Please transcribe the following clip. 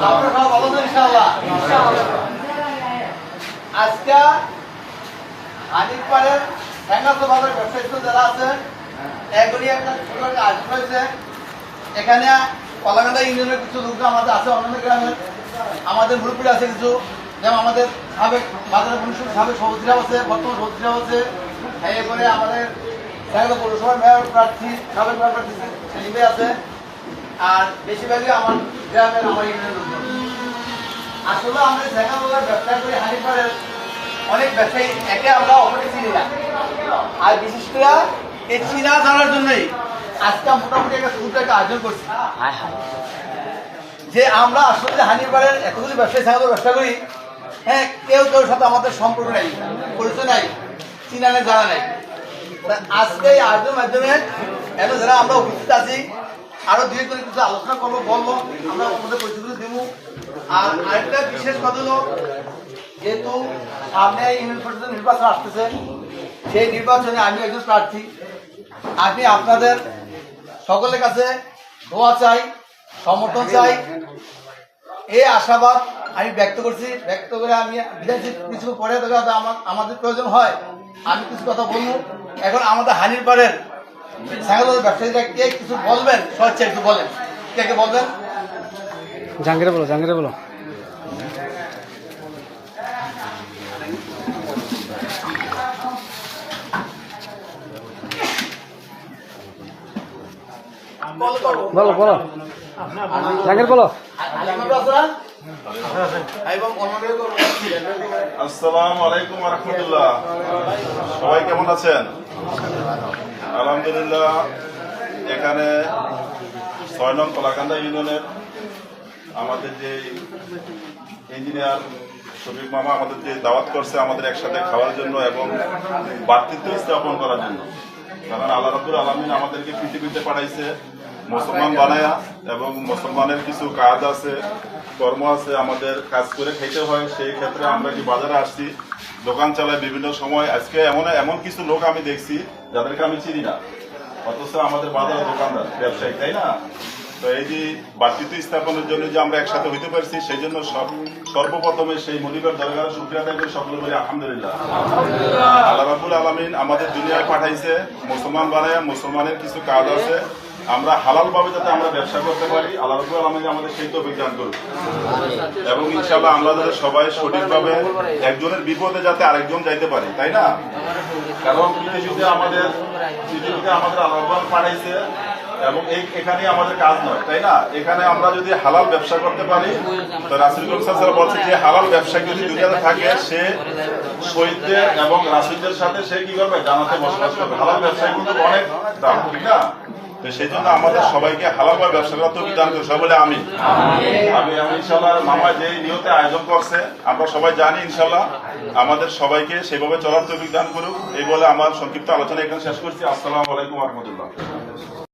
আপনারা সব ভালো আছেন ইনশাআল্লাহ? আজকে হানিফপাড়ের ঠ্যাঙ্গাতো বাজার ব্যবসায়ী যারা আছে এগুলি একটা ছোট একটা আয়োজন হয়েছে। এখানে কলাকান্দা ইউনিয়নের কিছু লোক আমাদের আছে, অন্যান্য গ্রামের আমাদের মুরব্বী আছে কিছু, যেমন আমাদের সাবেক বাজারের মনুষ্য সাবেক সভাপতিরাও আছে, বর্তমান সভাপতিরাও আছে। এরপরে আমাদের পৌরসভার মেয়র প্রার্থী সাবেক মেয়র প্রার্থী সেলিমে আছে। আর বেশিরভাগই আমার গ্রামের আমার ইউনিয়নের লোকজন। আসলে আমরা ঠ্যাঙ্গাতোর ব্যবসা করি হানিফপাড়ের অনেক ব্যবসায়ী একে আমরা অপরকে চিনি না। আর বিশেষ করে এই চিনা জানার জন্যই আজকে মোটামুটি একটা ছোট একটা আয়োজন করছি যে আমরা আসলে হানিফপাড়ের এতগুলি ব্যবসায়ী ঠ্যাঙ্গাতোর ব্যবসা করি, হ্যাঁ, কেউ কেউ সাথে আমাদের সম্পর্ক নাই, পরিচয় নাই, চিনা নেই, জানা নাই। আজকে এই আয়োজনের মাধ্যমে এখন যারা আমরা উপস্থিত আছি আরো দুই করে কিছু আলোচনা করবো, বলবো, আমরা আমাদের পরিচয় দিব। আর আরেকটা বিশেষ কথা হলো, যেহেতু সামনে ইউনিয়ন পরিষদ নির্বাচন আসতেছে, সেই নির্বাচনে আমি একজন প্রার্থী। আমি আপনাদের সকলের কাছে দোয়া চাই, সমর্থন চাই, এই আশাবাদ আমি ব্যক্ত করছি। ব্যক্ত করে আমি বিধানসভা কিছু পরে আমাদের প্রয়োজন হয় আমি কিছু কথা বলবো। এখন আমাদের হানিফপাড়ের ঠ্যাঙ্গাতোর ব্যবসায়ীরা কে কিছু বলবেন, স্বেচ্ছায় একটু বলেন, কে কে বলবেন? জাহাঙ্গীরে বলো, জাহাঙ্গীরে বলো। বলো বলো, জাহাঙ্গীর বলো। আসসালামু আলাইকুম ওয়া রাহমাতুল্লাহ। সবাই কেমন আছেন? আলহামদুলিল্লাহ। এখানে ৬ নং কলাকান্দা ইউনিয়নের আমাদের যে ইঞ্জিনিয়ার শফিক মামা আমাদের যে দাওয়াত করছে আমাদের একসাথে খাওয়ার জন্য এবং ভ্রাতৃত্ব স্থাপন করার জন্য। কারণ আল্লাহ রাব্বুল আলামিন আমাদেরকে পৃথিবীতে পাঠাইছে মুসলমান বানায়া, এবং মুসলমানের কিছু কাজ আছে, কর্ম আছে, আমাদের কাজ করে খেতে হয়। সেই ক্ষেত্রে আমরা কি বাজারে আসছি, দোকান চালাই বিভিন্ন সময়। আজকে এমন কিছু লোক আমি দেখছি যাদেরকে আমি চিনি না, অথচ আমাদের বাজারে দোকানদার, ব্যবসায়ী, তাই না? তো এই যে ভ্রাতৃত্ব স্থাপনের জন্য যে আমরা একসাথে হইতে পারছি, সেই জন্য সর্বপ্রথমে সেই মনিবের দরবারে শুকরিয়া আদায় করে সকলে বলি আলহামদুলিল্লাহ। আল্লাহ রাব্বুল আলামিন আমাদের দুনিয়ায় পাঠাইছে মুসলমান বানায়া, মুসলমানের কিছু কাজ আছে, আমরা হালাল ভাবে যাতে আমরা ব্যবসা করতে পারি, আল্লাহ রাব্বুল আলামিন আমাদের সেই তৌফিক দান করুন। এবং ইনশাআল্লাহ আমরা যাতে সবাই সঠিকভাবে একজনের বিপদে যাতে আরেকজন যাইতে পারি, তাই না? কারণ পৃথিবীতে আমাদের আল্লাহ রাব্বুল পাঠাইছে এবং এখানে আমাদের কাজ নয়, তাই না? এখানে আমরা যদি হালাল ব্যবসা করতে পারি, তো রাসূল সাল্লাল্লাহু আলাইহি ওয়াসাল্লাম বলছে যে হালাল ব্যবসা যদি দুনিয়াতে থাকে, সে শহীদদের এবং রাসূলদের সাথে সে কি করবে? জান্নাতে বসবাস করবে। হালাল ব্যবসায় কিন্তু অনেক দাম, ঠিক না? তো সেই জন্য আমাদের সবাইকে হালালভাবে ব্যবসা করার তৌফিক দান করুন। সবাই বলে আমি ইনশাআল্লাহ। মামা যে নিয়তে আয়োজন করছে আমরা সবাই জানি, ইনশাআল্লাহ আমাদের সবাইকে সেভাবে চলার তৌফিক দান করুক। এই বলে আমার সংক্ষিপ্ত আলোচনা এখানে শেষ করছি। আসসালামু আলাইকুম ওয়া রাহমাতুল্লাহ।